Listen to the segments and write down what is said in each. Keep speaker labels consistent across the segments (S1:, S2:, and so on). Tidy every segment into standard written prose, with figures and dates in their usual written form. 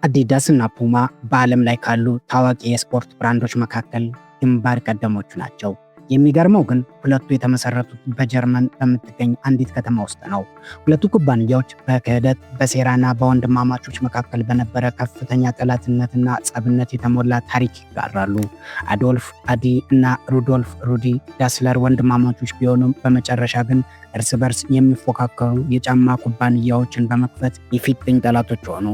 S1: አዲዳስ እና ፑማ በዓለም ላይ ካሉ ታዋቂ የስፖርት ብራንዶች መካከል ግንባር ቀደሞቹ ናቸው። የሚገርመው ግን ሁለቱ የተመሰረቱት በጀርመን በምትገኝ አንዲት ከተማ ውስጥ ነው። ሁለቱ ኩባንያዎች በክህደት በሴራና በወንድማማቾች መካከል በነበረ ከፍተኛ ጠላትነትና ጸብነት የተሞላ ታሪክ ይጋራሉ። አዶልፍ አዲ እና ሩዶልፍ ሩዲ ዳስለር ወንድማማቾች ቢሆኑም በመጨረሻ ግን እርስ በርስ የሚፎካከሩ የጫማ ኩባንያዎችን በመክፈት የፊጥኝ ጠላቶች ሆኑ።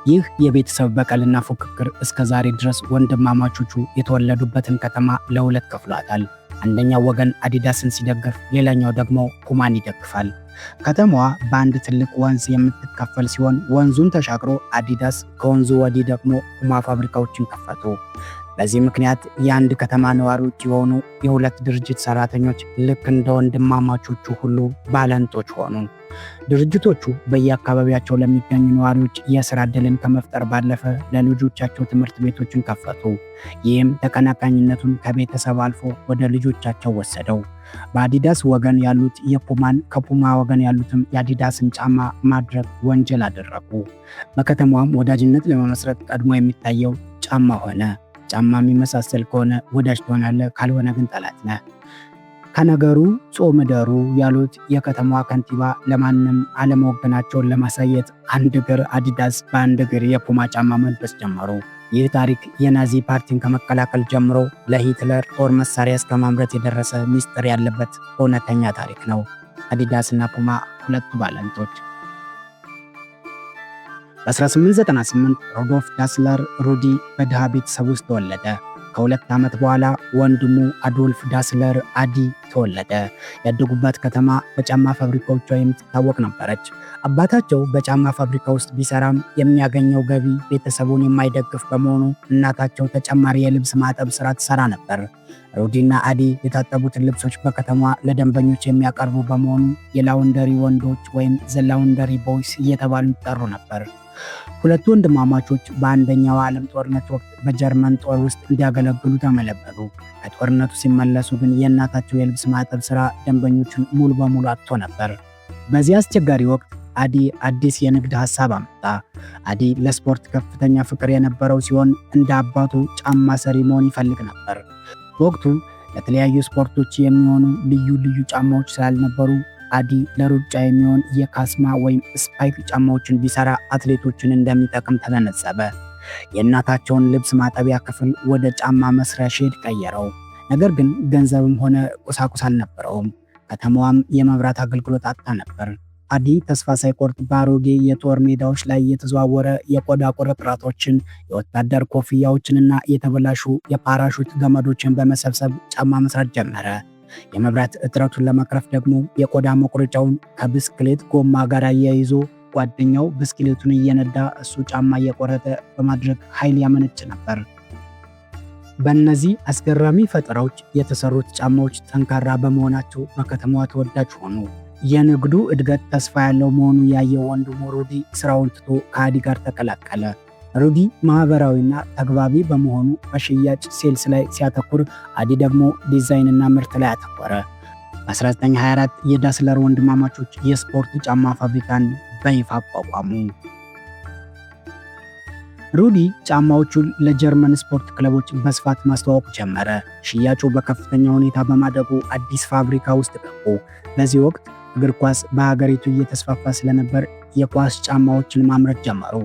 S1: ይህ የቤተሰብ በቀልና ፉክክር እስከ ዛሬ ድረስ ወንድማማቾቹ የተወለዱበትን ከተማ ለሁለት ከፍሏታል። አንደኛው ወገን አዲዳስን ሲደግፍ፣ ሌላኛው ደግሞ ፑማን ይደግፋል። ከተማዋ በአንድ ትልቅ ወንዝ የምትከፈል ሲሆን ወንዙን ተሻግሮ አዲዳስ፣ ከወንዙ ወዲህ ደግሞ ፑማ ፋብሪካዎችን ከፈቱ። በዚህ ምክንያት የአንድ ከተማ ነዋሪዎች የሆኑ የሁለት ድርጅት ሰራተኞች ልክ እንደ ወንድማማቾቹ ሁሉ ባለንጦች ሆኑ። ድርጅቶቹ በየአካባቢያቸው ለሚገኙ ነዋሪዎች የሥራ ዕድልን ከመፍጠር ባለፈ ለልጆቻቸው ትምህርት ቤቶችን ከፈቱ። ይህም ተቀናቃኝነቱን ከቤተሰብ አልፎ ወደ ልጆቻቸው ወሰደው። በአዲዳስ ወገን ያሉት የፑማን፣ ከፑማ ወገን ያሉትም የአዲዳስን ጫማ ማድረግ ወንጀል አደረጉ። በከተማዋም ወዳጅነት ለመመስረት ቀድሞ የሚታየው ጫማ ሆነ። ጫማ የሚመሳሰል ከሆነ ወዳጅ ትሆናለህ፣ ካልሆነ ግን ጠላት ነህ። ከነገሩ ጾም እደሩ ያሉት የከተማዋ ከንቲባ ለማንም አለመወገናቸውን ለማሳየት አንድ እግር አዲዳስ በአንድ እግር የፑማ ጫማ መልበስ ጀመሩ። ይህ ታሪክ የናዚ ፓርቲን ከመቀላቀል ጀምሮ ለሂትለር ጦር መሳሪያ እስከ ማምረት የደረሰ ሚስጥር ያለበት እውነተኛ ታሪክ ነው። አዲዳስ እና ፑማ ሁለቱ ባለንጦች። በ1898 ሩዶልፍ ዳስለር ሩዲ በድሃ ቤተሰብ ውስጥ ተወለደ። ከሁለት ዓመት በኋላ ወንድሙ አዶልፍ ዳስለር አዲ ተወለደ። ያደጉባት ከተማ በጫማ ፋብሪካዎቿ የምትታወቅ ነበረች። አባታቸው በጫማ ፋብሪካ ውስጥ ቢሰራም የሚያገኘው ገቢ ቤተሰቡን የማይደግፍ በመሆኑ እናታቸው ተጨማሪ የልብስ ማጠብ ስራ ትሰራ ነበር። ሩዲና አዲ የታጠቡትን ልብሶች በከተማ ለደንበኞች የሚያቀርቡ በመሆኑ የላውንደሪ ወንዶች ወይም ዘ ላውንደሪ ቦይስ እየተባሉ ይጠሩ ነበር። ሁለቱ ወንድማማቾች በአንደኛው ዓለም ጦርነት ወቅት በጀርመን ጦር ውስጥ እንዲያገለግሉ ተመለመሉ። ከጦርነቱ ሲመለሱ ግን የእናታቸው የልብስ ማጠብ ስራ ደንበኞችን ሙሉ በሙሉ አጥቶ ነበር። በዚህ አስቸጋሪ ወቅት አዲ አዲስ የንግድ ሐሳብ አመጣ። አዲ ለስፖርት ከፍተኛ ፍቅር የነበረው ሲሆን እንደ አባቱ ጫማ ሰሪ መሆን ይፈልግ ነበር። በወቅቱ ለተለያዩ ስፖርቶች የሚሆኑ ልዩ ልዩ ጫማዎች ስላልነበሩ አዲ ለሩጫ የሚሆን የካስማ ወይም ስፓይክ ጫማዎችን ቢሰራ አትሌቶችን እንደሚጠቅም ተገነዘበ። የእናታቸውን ልብስ ማጠቢያ ክፍል ወደ ጫማ መስሪያ ሼድ ቀየረው። ነገር ግን ገንዘብም ሆነ ቁሳቁስ አልነበረውም። ከተማዋም የመብራት አገልግሎት አጥታ ነበር። አዲ ተስፋ ሳይቆርጥ በአሮጌ የጦር ሜዳዎች ላይ የተዘዋወረ የቆዳ ቁርጥራጮችን፣ የወታደር ኮፍያዎችንና የተበላሹ የፓራሹት ገመዶችን በመሰብሰብ ጫማ መስራት ጀመረ። የመብራት እጥረቱን ለመቅረፍ ደግሞ የቆዳ መቁረጫውን ከብስክሌት ጎማ ጋር አያይዞ ጓደኛው ብስክሌቱን እየነዳ እሱ ጫማ እየቆረጠ በማድረግ ኃይል ያመነጭ ነበር። በእነዚህ አስገራሚ ፈጠራዎች የተሰሩት ጫማዎች ጠንካራ በመሆናቸው በከተማዋ ተወዳጅ ሆኑ። የንግዱ እድገት ተስፋ ያለው መሆኑ ያየው ወንድሙ ሩዲ ስራውን ትቶ ከአዲ ጋር ተቀላቀለ። ሩዲ ማህበራዊና ተግባቢ በመሆኑ በሽያጭ ሴልስ ላይ ሲያተኩር፣ አዲ ደግሞ ዲዛይንና ምርት ላይ አተኮረ። በ1924 የዳስለር ወንድማማቾች የስፖርት ጫማ ፋብሪካን በይፋ አቋቋሙ። ሩዲ ጫማዎቹን ለጀርመን ስፖርት ክለቦች በስፋት ማስተዋወቅ ጀመረ። ሽያጩ በከፍተኛ ሁኔታ በማደጉ አዲስ ፋብሪካ ውስጥ ገቡ። በዚህ ወቅት እግር ኳስ በሀገሪቱ እየተስፋፋ ስለነበር የኳስ ጫማዎችን ማምረት ጀመሩ።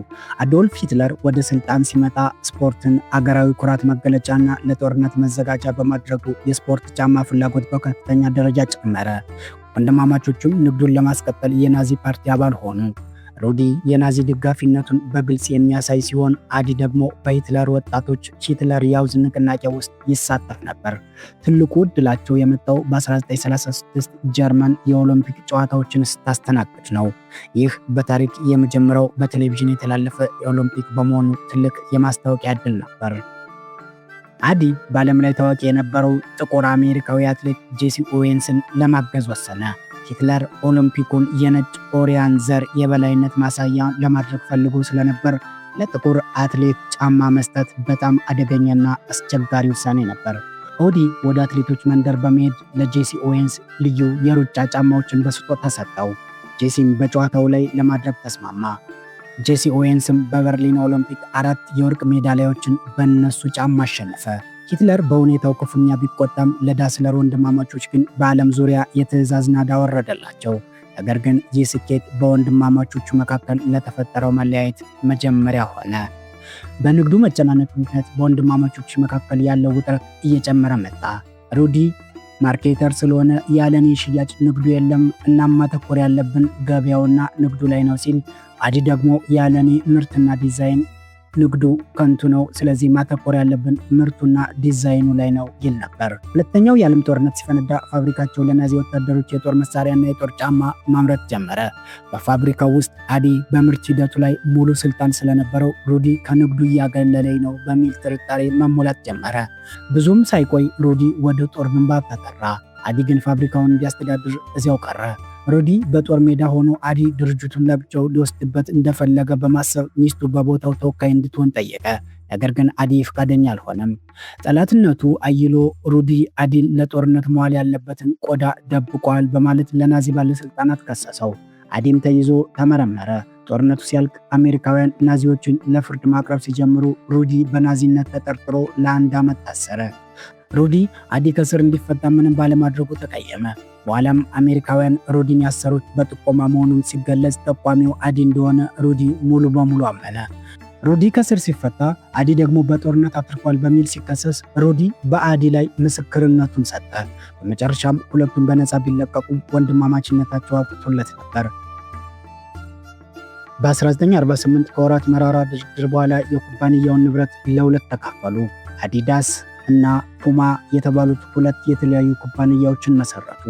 S1: አዶልፍ ሂትለር ወደ ስልጣን ሲመጣ ስፖርትን አገራዊ ኩራት መገለጫና ለጦርነት መዘጋጃ በማድረጉ የስፖርት ጫማ ፍላጎት በከፍተኛ ደረጃ ጨመረ። ወንድማማቾቹም ንግዱን ለማስቀጠል የናዚ ፓርቲ አባል ሆኑ። ሩዲ የናዚ ደጋፊነቱን በግልጽ የሚያሳይ ሲሆን፣ አዲ ደግሞ በሂትለር ወጣቶች ሂትለር ያውዝ ንቅናቄ ውስጥ ይሳተፍ ነበር። ትልቁ ዕድላቸው የመጣው በ1936 ጀርመን የኦሎምፒክ ጨዋታዎችን ስታስተናግድ ነው። ይህ በታሪክ የመጀመሪያው በቴሌቪዥን የተላለፈ የኦሎምፒክ በመሆኑ ትልቅ የማስታወቂያ ዕድል ነበር። አዲ በዓለም ላይ ታዋቂ የነበረው ጥቁር አሜሪካዊ አትሌት ጄሲ ኦዌንስን ለማገዝ ወሰነ። ሂትለር ኦሎምፒኩን የነጭ ኦሪያን ዘር የበላይነት ማሳያ ለማድረግ ፈልጎ ስለነበር ለጥቁር አትሌት ጫማ መስጠት በጣም አደገኛና አስቸጋሪ ውሳኔ ነበር። ኦዲ ወደ አትሌቶች መንደር በመሄድ ለጄሲ ኦዌንስ ልዩ የሩጫ ጫማዎችን በስጦታ ሰጠው። ጄሲም በጨዋታው ላይ ለማድረግ ተስማማ። ጄሲ ኦዌንስም በበርሊን ኦሎምፒክ 4 የወርቅ ሜዳሊያዎችን በእነሱ ጫማ አሸነፈ። ሂትለር በሁኔታው ክፉኛ ቢቆጣም ለዳስለር ወንድማማቾች ግን በዓለም ዙሪያ የትዕዛዝ ናዳ ወረደላቸው። ነገር ግን ይህ ስኬት በወንድማማቾቹ መካከል ለተፈጠረው መለያየት መጀመሪያ ሆነ። በንግዱ መጨናነቅ ምክንያት በወንድማማቾቹ መካከል ያለው ውጥረት እየጨመረ መጣ። ሩዲ ማርኬተር ስለሆነ ያለኔ ሽያጭ ንግዱ የለም፣ እናም ማተኮር ያለብን ገበያውና ንግዱ ላይ ነው ሲል፣ አዲ ደግሞ ያለኔ ምርትና ዲዛይን ንግዱ ከንቱ ነው፣ ስለዚህ ማተኮር ያለብን ምርቱና ዲዛይኑ ላይ ነው ይል ነበር። ሁለተኛው የዓለም ጦርነት ሲፈነዳ ፋብሪካቸው ለናዚ ወታደሮች የጦር መሳሪያና የጦር ጫማ ማምረት ጀመረ። በፋብሪካው ውስጥ አዲ በምርት ሂደቱ ላይ ሙሉ ስልጣን ስለነበረው ሩዲ ከንግዱ እያገለለኝ ነው በሚል ጥርጣሬ መሞላት ጀመረ። ብዙም ሳይቆይ ሩዲ ወደ ጦር ግንባር ተጠራ። አዲ ግን ፋብሪካውን እንዲያስተዳድር እዚያው ቀረ። ሩዲ በጦር ሜዳ ሆኖ አዲ ድርጅቱን ለብቻው ሊወስድበት እንደፈለገ በማሰብ ሚስቱ በቦታው ተወካይ እንድትሆን ጠየቀ። ነገር ግን አዲ ፈቃደኛ አልሆነም። ጠላትነቱ አይሎ ሩዲ አዲን ለጦርነት መዋል ያለበትን ቆዳ ደብቋል በማለት ለናዚ ባለስልጣናት ከሰሰው። አዲም ተይዞ ተመረመረ። ጦርነቱ ሲያልቅ አሜሪካውያን ናዚዎችን ለፍርድ ማቅረብ ሲጀምሩ ሩዲ በናዚነት ተጠርጥሮ ለ1 ዓመት ታሰረ። ሩዲ አዲ ከስር እንዲፈታ ምንም ባለማድረጉ ተቀየመ። በኋላም አሜሪካውያን ሩዲን ያሰሩት በጥቆማ መሆኑን ሲገለጽ ጠቋሚው አዲ እንደሆነ ሩዲ ሙሉ በሙሉ አመነ። ሩዲ ከስር ሲፈታ አዲ ደግሞ በጦርነት አትርፏል በሚል ሲከሰስ ሩዲ በአዲ ላይ ምስክርነቱን ሰጠ። በመጨረሻም ሁለቱም በነፃ ቢለቀቁ ወንድማማችነታቸው አብቅቶለት ነበር። በ1948 ከወራት መራራ ድርድር በኋላ የኩባንያውን ንብረት ለሁለት ተካፈሉ። አዲዳስ እና ፑማ የተባሉት ሁለት የተለያዩ ኩባንያዎችን መሰረቱ።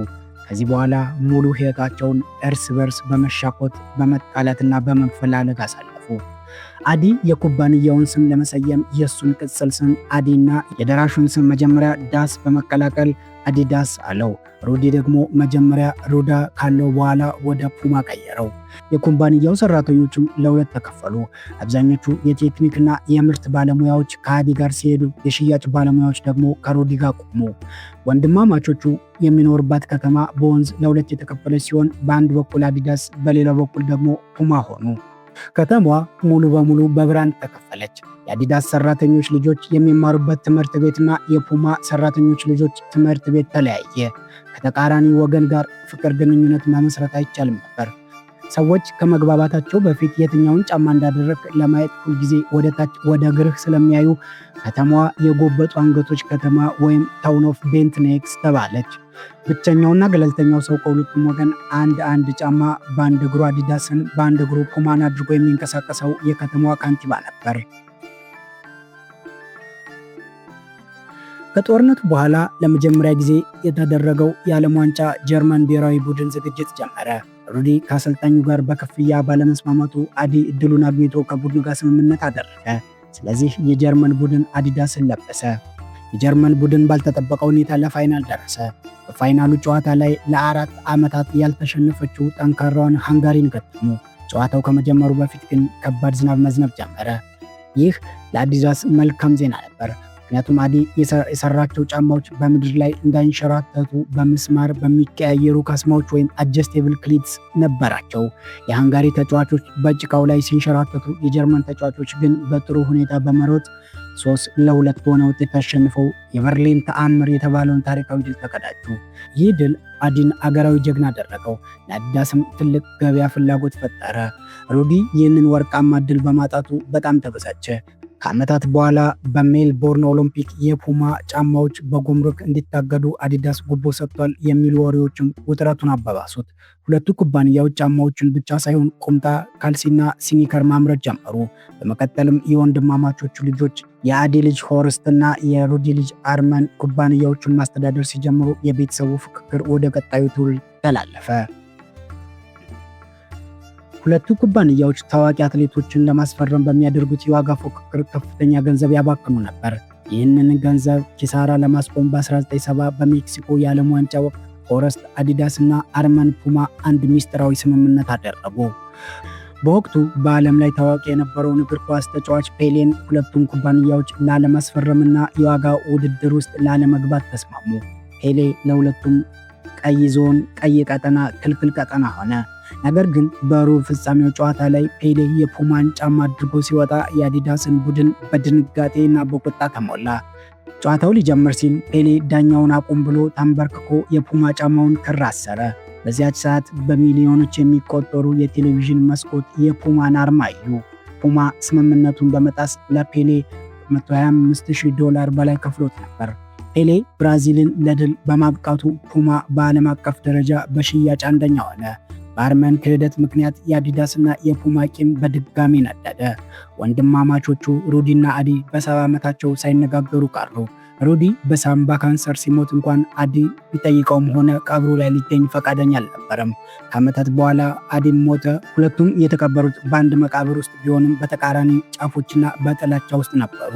S1: ከዚህ በኋላ ሙሉ ሕይወታቸውን እርስ በርስ በመሻኮት በመጣላትና በመፈላለግ አሳለፉ። አዲ የኩባንያውን ስም ለመሰየም የሱን ቅጽል ስም አዲ እና የደራሹን ስም መጀመሪያ ዳስ በመቀላቀል አዲዳስ አለው። ሩዲ ደግሞ መጀመሪያ ሩዳ ካለው በኋላ ወደ ፑማ ቀየረው። የኩባንያው ሰራተኞችም ለሁለት ተከፈሉ። አብዛኞቹ የቴክኒክና የምርት ባለሙያዎች ከአዲ ጋር ሲሄዱ፣ የሽያጭ ባለሙያዎች ደግሞ ከሩዲ ጋር ቆሙ። ወንድማማቾቹ የሚኖርባት ከተማ በወንዝ ለሁለት የተከፈለች ሲሆን በአንድ በኩል አዲዳስ፣ በሌላ በኩል ደግሞ ፑማ ሆኑ። ከተማዋ ሙሉ በሙሉ በብራንድ ተከፈለች። የአዲዳስ ሰራተኞች ልጆች የሚማሩበት ትምህርት ቤትና የፑማ ሰራተኞች ልጆች ትምህርት ቤት ተለያየ። ከተቃራኒ ወገን ጋር ፍቅር ግንኙነት መመስረት አይቻልም ነበር። ሰዎች ከመግባባታቸው በፊት የትኛውን ጫማ እንዳደረግ ለማየት ሁልጊዜ ወደ ታች ወደ እግርህ ስለሚያዩ ከተማዋ የጎበጡ አንገቶች ከተማ ወይም ታውን ኦፍ ቤንት ኔክስ ተባለች። ብቸኛውና ገለልተኛው ሰው ከሁለቱም ወገን አንድ ጫማ በአንድ እግሩ አዲዳስን በአንድ እግሩ ፑማን አድርጎ የሚንቀሳቀሰው የከተማዋ ካንቲባ ነበር። ከጦርነቱ በኋላ ለመጀመሪያ ጊዜ የተደረገው የዓለም ዋንጫ ጀርመን ብሔራዊ ቡድን ዝግጅት ጀመረ። ሩዲ ከአሰልጣኙ ጋር በክፍያ ባለመስማማቱ አዲ እድሉን አግኝቶ ከቡድኑ ጋር ስምምነት አደረገ። ስለዚህ የጀርመን ቡድን አዲዳስን ለበሰ። የጀርመን ቡድን ባልተጠበቀ ሁኔታ ለፋይናል ደረሰ። በፋይናሉ ጨዋታ ላይ ለ4 ዓመታት ያልተሸነፈችው ጠንካራውን ሃንጋሪን ገጠሙ። ጨዋታው ከመጀመሩ በፊት ግን ከባድ ዝናብ መዝነብ ጀመረ። ይህ ለአዲዳስ መልካም ዜና ነበር። ምክንያቱም አዲ የሰራቸው ጫማዎች በምድር ላይ እንዳይንሸራተቱ በመስማር በሚቀያየሩ ካስማዎች ወይም አጀስቴብል ክሊትስ ነበራቸው። የሃንጋሪ ተጫዋቾች በጭቃው ላይ ሲንሸራተቱ፣ የጀርመን ተጫዋቾች ግን በጥሩ ሁኔታ በመሮጥ 3-2 በሆነ ውጤት አሸንፈው የበርሊን ተአምር የተባለውን ታሪካዊ ድል ተቀዳጁ። ይህ ድል አዲን አገራዊ ጀግና አደረገው። ለአዲዳስም ትልቅ ገበያ ፍላጎት ፈጠረ። ሩዲ ይህንን ወርቃማ ድል በማጣቱ በጣም ተበሳጨ። ከዓመታት በኋላ በሜልቦርን ኦሎምፒክ የፑማ ጫማዎች በጉምሩክ እንዲታገዱ አዲዳስ ጉቦ ሰጥቷል የሚሉ ወሬዎችም ውጥረቱን አባባሱት። ሁለቱ ኩባንያዎች ጫማዎችን ብቻ ሳይሆን ቁምጣ፣ ካልሲና ሲኒከር ማምረት ጀመሩ። በመቀጠልም የወንድማማቾቹ ልጆች የአዲ ልጅ ሆርስትና የሩዲ ልጅ አርመን ኩባንያዎቹን ማስተዳደር ሲጀምሩ የቤተሰቡ ፍክክር ወደ ቀጣዩ ትውልድ ተላለፈ። ሁለቱ ኩባንያዎች ታዋቂ አትሌቶችን ለማስፈረም በሚያደርጉት የዋጋ ፉክክር ከፍተኛ ገንዘብ ያባክኑ ነበር። ይህንን ገንዘብ ኪሳራ ለማስቆም በ1970 በሜክሲኮ የዓለም ዋንጫ ወቅት ሆረስት አዲዳስ እና አርመን ፑማ አንድ ሚስጥራዊ ስምምነት አደረጉ። በወቅቱ በዓለም ላይ ታዋቂ የነበረውን እግር ኳስ ተጫዋች ፔሌን ሁለቱም ኩባንያዎች ላለማስፈረምና የዋጋ ውድድር ውስጥ ላለመግባት ተስማሙ። ፔሌ ለሁለቱም ቀይ ዞን፣ ቀይ ቀጠና፣ ክልክል ቀጠና ሆነ። ነገር ግን በሩብ ፍጻሜው ጨዋታ ላይ ፔሌ የፑማን ጫማ አድርጎ ሲወጣ የአዲዳስን ቡድን በድንጋጤና በቁጣ ተሞላ። ጨዋታው ሊጀምር ሲል ፔሌ ዳኛውን አቁም ብሎ ተንበርክኮ የፑማ ጫማውን ክር አሰረ። በዚያች ሰዓት በሚሊዮኖች የሚቆጠሩ የቴሌቪዥን መስኮት የፑማን አርማ አዩ። ፑማ ስምምነቱን በመጣስ ለፔሌ $125,000 በላይ ከፍሎት ነበር። ፔሌ ብራዚልን ለድል በማብቃቱ ፑማ በዓለም አቀፍ ደረጃ በሽያጭ አንደኛ ሆነ። በአርመን ክህደት ምክንያት የአዲዳስና የፑማ ቂም በድጋሚ ነደደ። ወንድማማቾቹ ሩዲና አዲ በ70 ዓመታቸው ሳይነጋገሩ ቀሩ። ሩዲ በሳምባ ካንሰር ሲሞት እንኳን አዲ ቢጠይቀውም ሆነ ቀብሩ ላይ ሊገኝ ፈቃደኛ አልነበረም። ከዓመታት በኋላ አዲም ሞተ። ሁለቱም የተቀበሩት በአንድ መቃብር ውስጥ ቢሆንም በተቃራኒ ጫፎችና በጥላቻ ውስጥ ነበሩ።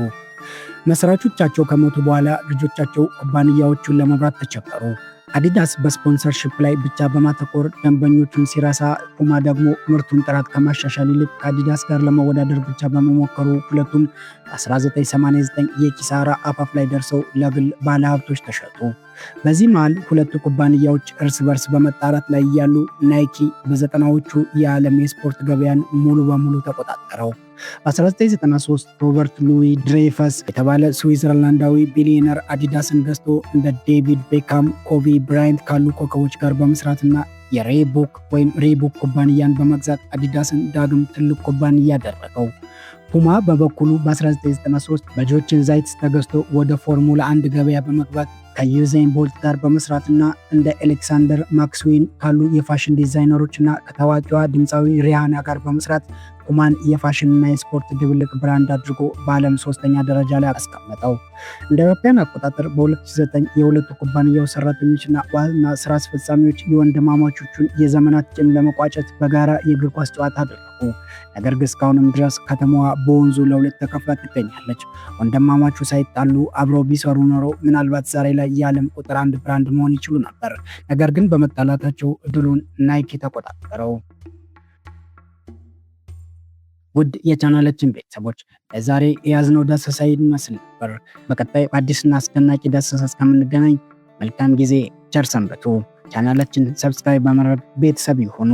S1: መስራቾቻቸው ከሞቱ በኋላ ልጆቻቸው ኩባንያዎቹን ለመምራት ተቸገሩ። አዲዳስ በስፖንሰርሺፕ ላይ ብቻ በማተኮር ደንበኞቹን ሲረሳ፣ ፑማ ደግሞ ምርቱን ጥራት ከማሻሻል ይልቅ ከአዲዳስ ጋር ለመወዳደር ብቻ በመሞከሩ ሁለቱም በ1989 የኪሳራ አፋፍ ላይ ደርሰው ለግል ባለሀብቶች ተሸጡ። በዚህ መሃል ሁለቱ ኩባንያዎች እርስ በርስ በመጣራት ላይ እያሉ ናይኪ በ90ዎቹ የዓለም የስፖርት ገበያን ሙሉ በሙሉ ተቆጣጠረው። በ1993 ሮበርት ሉዊ ድሬፈስ የተባለ ስዊዘርላንዳዊ ቢሊዮነር አዲዳስን ገዝቶ እንደ ዴቪድ ቤካም፣ ኮቢ ብራይንት ካሉ ኮከቦች ጋር በመስራትና የሬቡክ ኩባንያን በመግዛት አዲዳስን ዳግም ትልቅ ኩባንያ አደረገው። ፑማ በበኩሉ በ1993 በጆችን ዛይትስ ተገዝቶ ወደ ፎርሙላ 1 ገበያ በመግባት ከዩዜን ቦልት ጋር በመስራትና እንደ አሌክሳንደር ማክስዌል ካሉ የፋሽን ዲዛይነሮችና ከታዋቂዋ ድምፃዊ ሪሃና ጋር በመስራት ፑማን የፋሽንና የስፖርት ድብልቅ ብራንድ አድርጎ በዓለም 3ኛ ደረጃ ላይ አስቀመጠው። እንደ አውሮፓውያን አቆጣጠር በ2009 የሁለቱ ኩባንያው ሰራተኞችና ዋና ስራ አስፈጻሚዎች የወንድማማቾቹን የዘመናት ቂም ለመቋጨት በጋራ የእግር ኳስ ጨዋታ አደረጉ። ነገር ግን እስካሁንም ድረስ ከተማዋ በወንዙ ለሁለት ተከፍላ ትገኛለች። ወንድማማቹ ሳይጣሉ አብረው ቢሰሩ ኖሮ ምናልባት ዛሬ ላይ የዓለም ቁጥር 1 ብራንድ መሆን ይችሉ ነበር። ነገር ግን በመጣላታቸው እድሉን ናይኪ ተቆጣጠረው። ውድ የቻናላችን ቤተሰቦች ለዛሬ የያዝነው ዳሰሳ ይመስል ነበር። በቀጣይ በአዲስና አስደናቂ ዳሰሳ እስከምንገናኝ መልካም ጊዜ፣ ቸር ሰንብቱ። ቻናላችን ሰብስክራይብ በማድረግ ቤተሰብ ይሁኑ።